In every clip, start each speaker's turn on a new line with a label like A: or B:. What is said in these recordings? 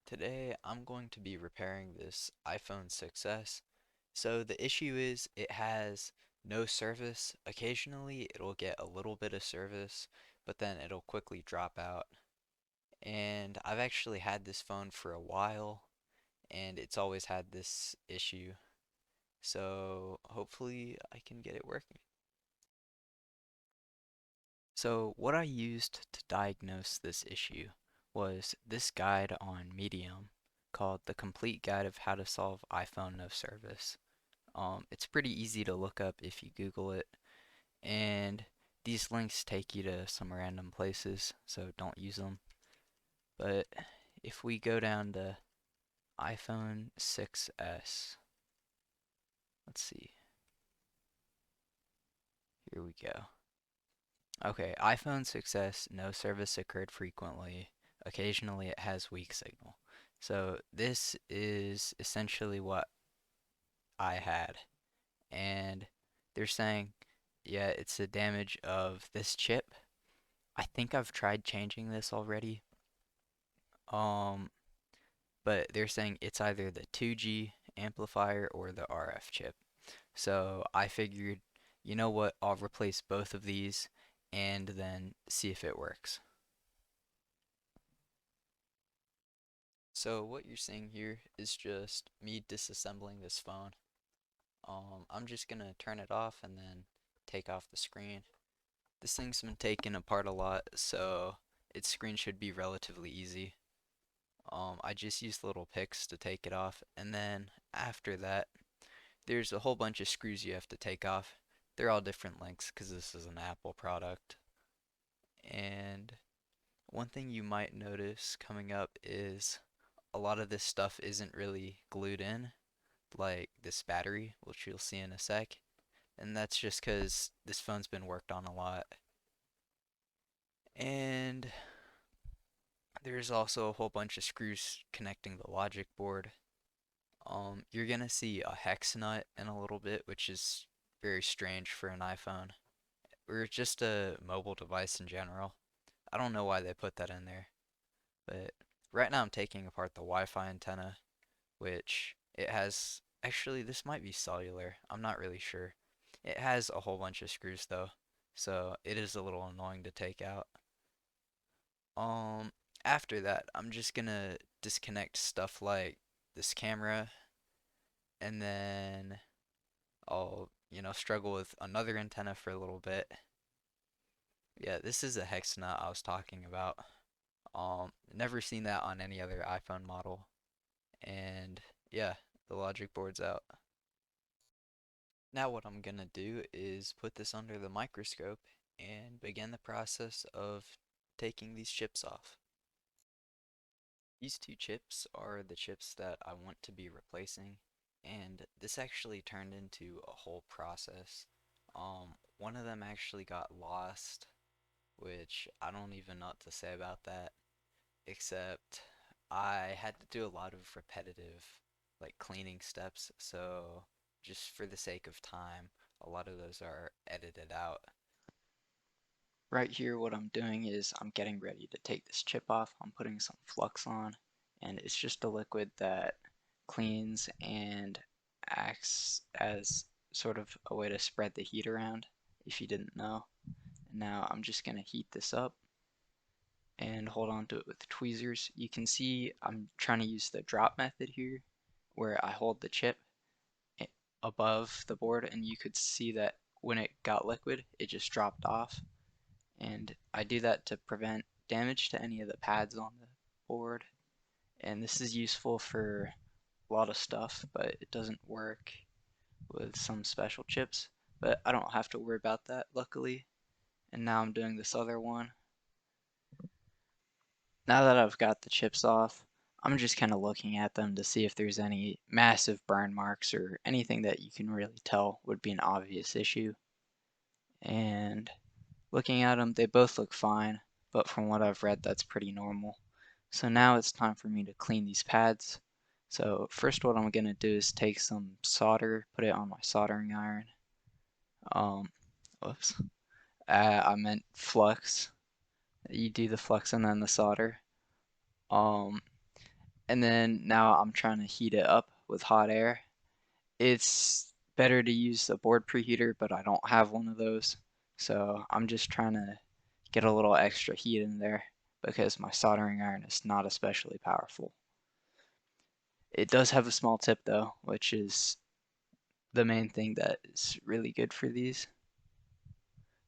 A: Today I'm going to be repairing this iPhone 6S. So the issue is it has no service. Occasionally it'll get a little bit of service, but then it'll quickly drop out. And I've actually had this phone for a while, and it's always had this issue. So hopefully I can get it working. So what I used to diagnose this issue was this guide on Medium called The Complete Guide of How to Solve iPhone No Service. It's pretty easy to look up if you Google it, and these links take you to some random places, so don't use them. But if we go down to iPhone 6S, let's see, here we go. Okay, iPhone 6S, no service occurred frequently. Occasionally it has weak signal. So this is essentially what I had. And they're saying, yeah, it's the damage of this chip. I think I've tried changing this already. Um, but they're saying it's either the 2G amplifier or the RF chip. So I figured, you know what, I'll replace both of these and then see if it works. So what you're seeing here is just me disassembling this phone. I'm just gonna turn it off and then take off the screen. This thing's been taken apart a lot, so its screen should be relatively easy. I just used little picks to take it off, and then after that, there's a whole bunch of screws you have to take off. They're all different lengths because this is an Apple product. And one thing you might notice coming up is a lot of this stuff isn't really glued in, like this battery, which you'll see in a sec. And that's just because this phone's been worked on a lot. And there's also a whole bunch of screws connecting the logic board. You're gonna see a hex nut in a little bit, which is very strange for an iPhone, or just a mobile device in general. I don't know why they put that in there, but right now I'm taking apart the Wi-Fi antenna, which it has, actually this might be cellular, I'm not really sure. It has a whole bunch of screws though, so it is a little annoying to take out. Um, After that, I'm just gonna disconnect stuff like this camera, and then I'll, struggle with another antenna for a little bit. Yeah, this is a hex nut I was talking about. Never seen that on any other iPhone model. And yeah, the logic board's out. Now what I'm gonna do is put this under the microscope and begin the process of taking these chips off. These two chips are the chips that I want to be replacing, and this actually turned into a whole process. One of them actually got lost, which I don't even know what to say about that, except I had to do a lot of repetitive, like cleaning steps, so just for the sake of time, a lot of those are edited out. Right here, what I'm doing is I'm getting ready to take this chip off. I'm putting some flux on, and it's just a liquid that cleans and acts as sort of a way to spread the heat around, if you didn't know. Now I'm just going to heat this up and hold on to it with tweezers. You can see I'm trying to use the drop method here, where I hold the chip above the board, and you could see that when it got liquid, it just dropped off. And I do that to prevent damage to any of the pads on the board. And this is useful for a lot of stuff, but it doesn't work with some special chips. But I don't have to worry about that, luckily. And now I'm doing this other one. Now that I've got the chips off, I'm just kind of looking at them to see if there's any massive burn marks or anything that you can really tell would be an obvious issue. And looking at them, they both look fine, but from what I've read, that's pretty normal. So now it's time for me to clean these pads. So first what I'm going to do is take some solder, put it on my soldering iron. Um, Whoops. I meant flux. You do the flux and then the solder. Um,
B: and then now I'm trying to heat it up with hot air. It's better to use a board preheater, but I don't have one of those. So I'm just trying to get a little extra heat in there because my soldering iron is not especially powerful. It does have a small tip though, which is the main thing that is really good for these.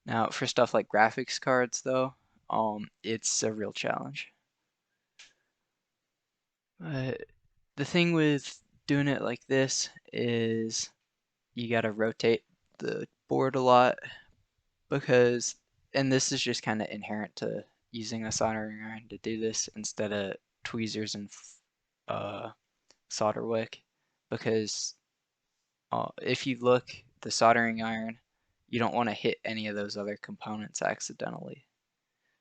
B: Now, for stuff like graphics cards though, it's a real challenge. The thing with doing it like this is you gotta rotate the board a lot because, and this is just kind of inherent to using a soldering iron to do this instead of tweezers and uh, solder wick, because if you look, the soldering iron, you don't want to hit any of those other components accidentally.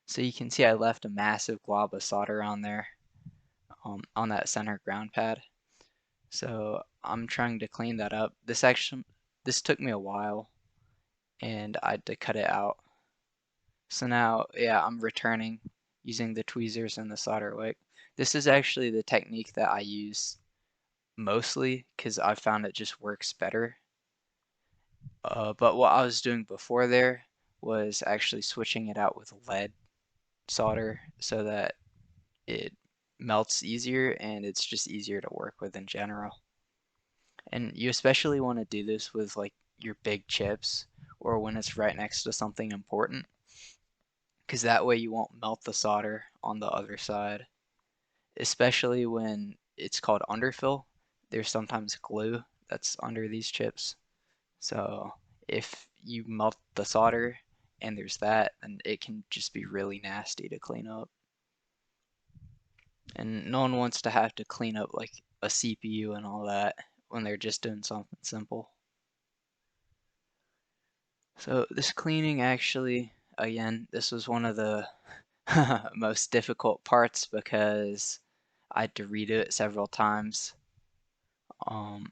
B: So you can see I left a massive glob of solder on there, on that center ground pad. So I'm trying to clean that up. This took me a while, and I had to cut it out. So now, yeah, I'm returning using the tweezers and the solder wick. This is actually the technique that I use mostly because I found it just works better. But what I was doing before there was actually switching it out with lead solder so that it melts easier and it's just easier to work with in general. And you especially want to do this with like your big chips or when it's right next to something important, because that way you won't melt the solder on the other side, especially when it's called underfill. There's sometimes glue that's under these chips. So if you melt the solder and there's that, then it can just be really nasty to clean up. And no one wants to have to clean up like a CPU and all that when they're just doing something simple. So this cleaning actually, again, this was one of the most difficult parts because I had to redo it several times. Um,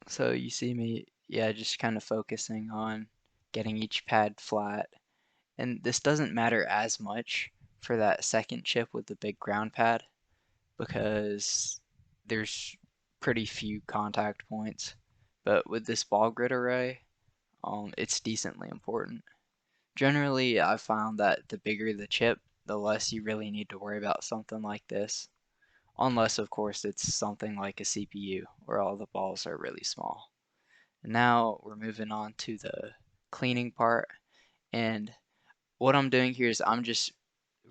B: so you see me, yeah, just kind of focusing on getting each pad flat. And this doesn't matter as much for that second chip with the big ground pad because there's pretty few contact points. But with this ball grid array, it's decently important. Generally, I've found that the bigger the chip, the less you really need to worry about something like this. Unless, of course, it's something like a CPU where all the balls are really small. Now we're moving on to the cleaning part. And what I'm doing here is I'm just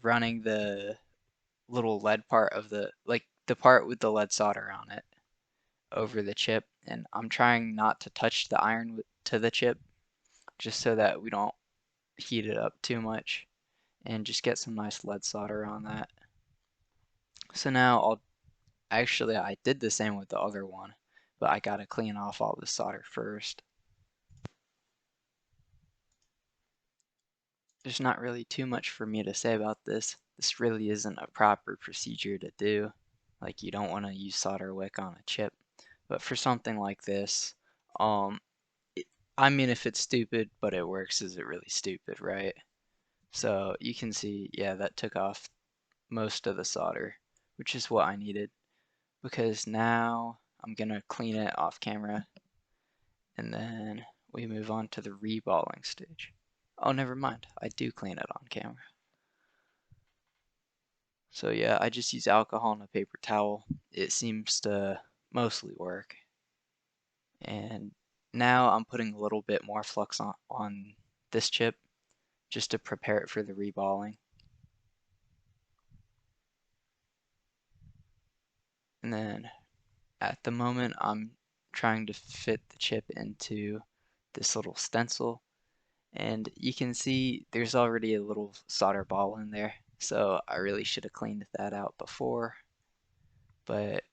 B: running the little lead part of the part with the lead solder on it over the chip. And I'm trying not to touch the iron to the chip just so that we don't heat it up too much and just get some nice lead solder on that. So now I did the same with the other one, but I gotta clean off all the solder first. There's not really too much for me to say about this. This really isn't a proper procedure to do. Like you don't want to use solder wick on a chip. But for something like this, um, it, I mean, if it's stupid but it works, is it really stupid, right? So you can see, yeah, that took off most of the solder, which is what I needed because now I'm gonna clean it off camera and then we move on to the reballing stage. Oh, never mind. I do clean it on camera. So yeah, I just use alcohol and a paper towel. It seems to mostly work. And now I'm putting a little bit more flux on this chip just to prepare it for the reballing. And then at the moment, I'm trying to fit the chip into this little stencil. And you can see there's already a little solder ball in there. So I really should have cleaned that out before. But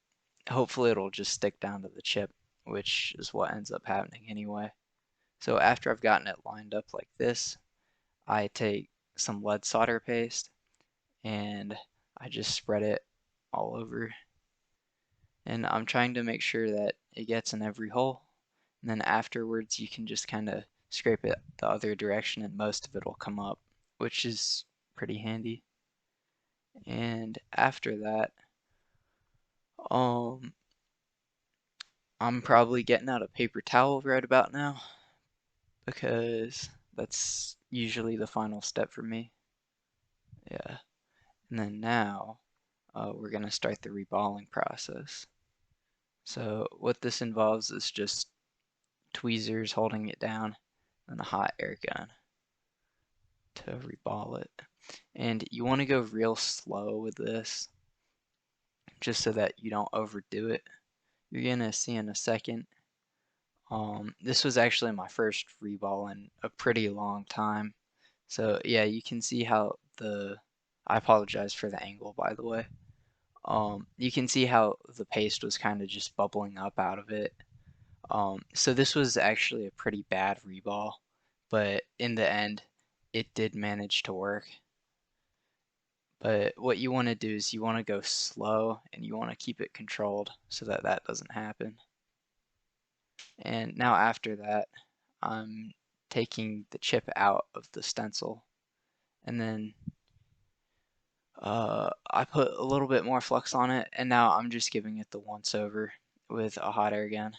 B: hopefully it'll just stick down to the chip, which is what ends up happening anyway. So after I've gotten it lined up like this, I take some lead solder paste and I just spread it all over. And I'm trying to make sure that it gets in every hole. And then afterwards, you can just kind of scrape it the other direction and most of it will come up, which is pretty handy. And after that, Um, I'm probably getting out a paper towel right about now because that's usually the final step for me. Yeah. And then now we're going to start the reballing process. So what this involves is just tweezers holding it down and a hot air gun to reball it. And you want to go real slow with this just so that you don't overdo it. You're going to see in a second. This was actually my first reball in a pretty long time. So yeah, you can see how I apologize for the angle, by the way. You can see how the paste was kind of just bubbling up out of it. So this was actually a pretty bad reball, but in the end, it did manage to work. But what you want to do is you want to go slow and you want to keep it controlled so that that doesn't happen. And now after that, I'm taking the chip out of the stencil, and then I put a little bit more flux on it, and now I'm just giving it the once over with a hot air gun.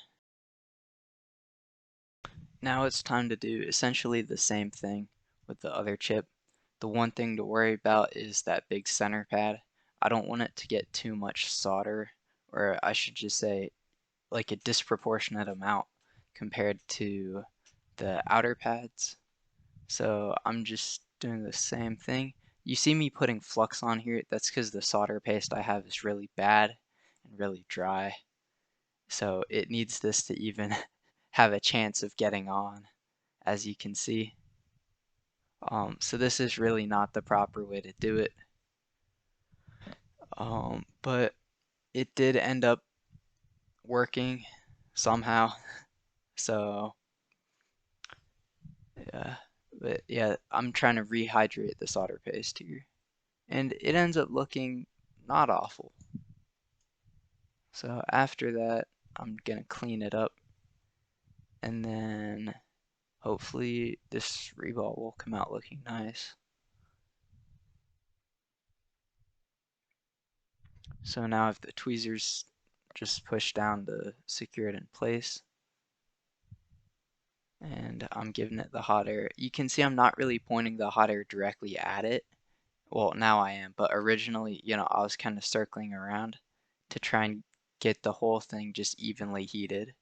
B: Now it's time to do essentially the same thing with the other chip. The one thing to worry about is that big center pad. I don't want it to get too much solder, or I should just say like a disproportionate amount compared to the outer pads. So I'm just doing the same thing. You see me putting flux on here, that's because the solder paste I have is really bad and really dry. So it needs this to even have a chance of getting on, as you can see. So this is really not the proper way to do it. But it did end up working somehow. So yeah, but yeah, I'm trying to rehydrate the solder paste here. And it ends up looking not awful. So after that, I'm gonna clean it up, and then hopefully this reball will come out looking nice. So now if the tweezers just push down to secure it in place, and I'm giving it the hot air. You can see I'm not really pointing the hot air directly at it. Well, now I am, but originally, I was kind of circling around to try and get the whole thing just evenly heated.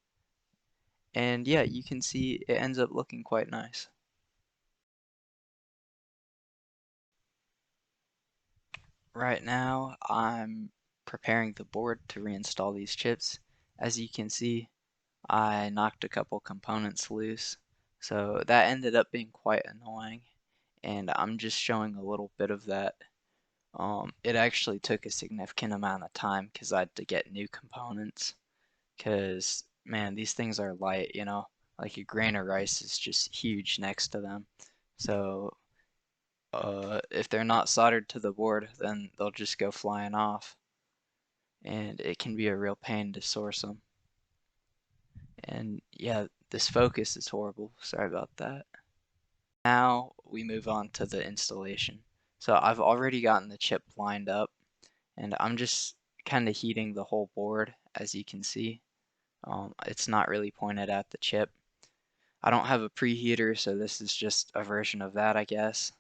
B: And yeah, you can see it ends up looking quite nice. Right now, I'm preparing the board to reinstall these chips. As you can see, I knocked a couple components loose, so that ended up being quite annoying, and I'm just showing a little bit of that. It actually took a significant amount of time because I had to get new components, because man, these things are light, like a grain of rice is just huge next to them. So if they're not soldered to the board, then they'll just go flying off, and it can be a real pain to source them. And yeah, this focus is horrible. Sorry about that. Now we move on to the installation. So I've already gotten the chip lined up, and I'm just kind of heating the whole board, as you can see. It's not really pointed at the chip. I don't have a preheater, so this is just a version of that, I guess.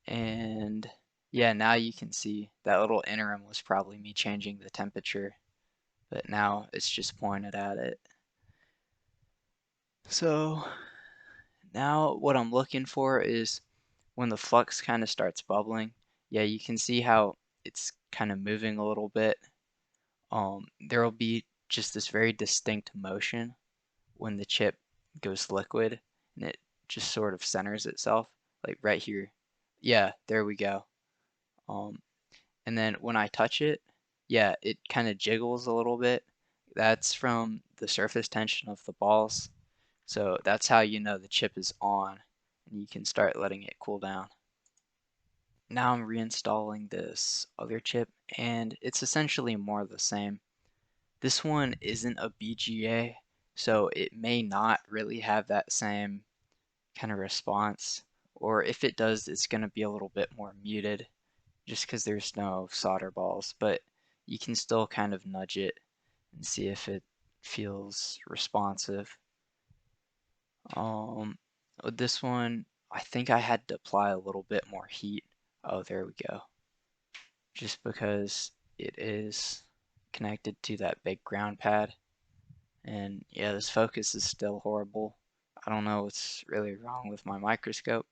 B: And yeah, now you can see that little interim was probably me changing the temperature, but now it's just pointed at it. So now what I'm looking for is when the flux kind of starts bubbling. Yeah, you can see how it's kind of moving a little bit. There will be just this very distinct motion when the chip goes liquid, and it just sort of centers itself, like right here. Yeah, there we go. Um, and then when I touch it, yeah, it kind of jiggles a little bit. That's from the surface tension of the balls. So that's how you know the chip is on, and you can start letting it cool down. Now I'm reinstalling this other chip, and it's essentially more of the same. This one isn't a BGA, so it may not really have that same kind of response, or if it does, it's going to be a little bit more muted just because there's no solder balls. But you can still kind of nudge it and see if it feels responsive. Um, with this one, I think I had to apply a little bit more heat. Oh, there we go. Just because it is connected to that big ground pad. And yeah, this focus is still horrible. I don't know what's really wrong with my microscope,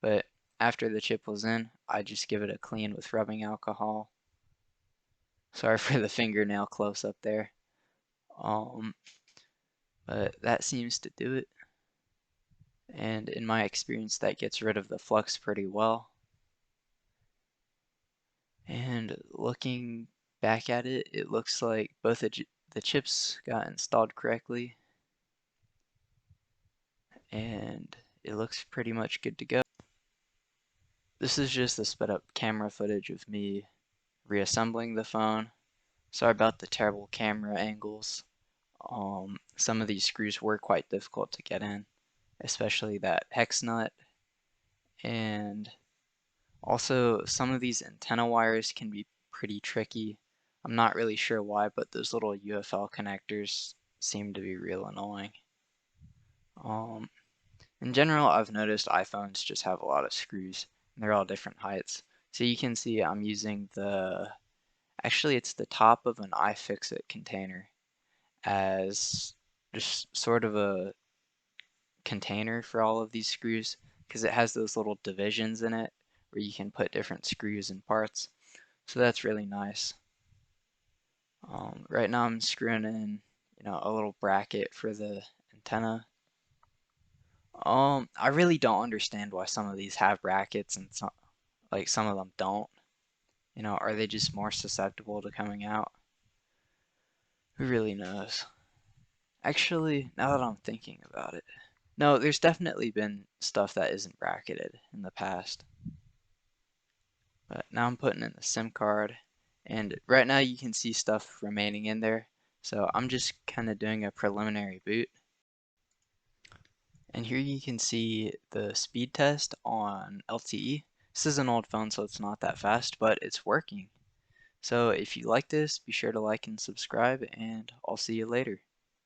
B: but after the chip was in, I just give it a clean with rubbing alcohol. Sorry for the fingernail close up there. Um, but that seems to do it. And in my experience, that gets rid of the flux pretty well. And looking back at it, it looks like both the chips got installed correctly, and it looks pretty much good to go. This is just the sped up camera footage of me reassembling the phone. Sorry about the terrible camera angles. Some of these screws were quite difficult to get in, especially that hex nut, and also some of these antenna wires can be pretty tricky. I'm not really sure why, but those little UFL connectors seem to be real annoying. Um, in general, I've noticed iPhones just have a lot of screws, and they're all different heights. So you can see I'm using actually it's the top of an iFixit container as just sort of a container for all of these screws because it has those little divisions in it where you can put different screws and parts. So that's really nice. Right now I'm screwing in, a little bracket for the antenna. I really don't understand why some of these have brackets and some of them don't. Are they just more susceptible to coming out? Who really knows? Actually, now that I'm thinking about it, no, there's definitely been stuff that isn't bracketed in the past. But now I'm putting in the SIM card, and right now you can see stuff remaining in there. So I'm just kind of doing a preliminary boot. And here you can see the speed test on LTE. This is an old phone, so it's not that fast, but it's working. So if you like this, be sure to like and subscribe, and I'll see you later.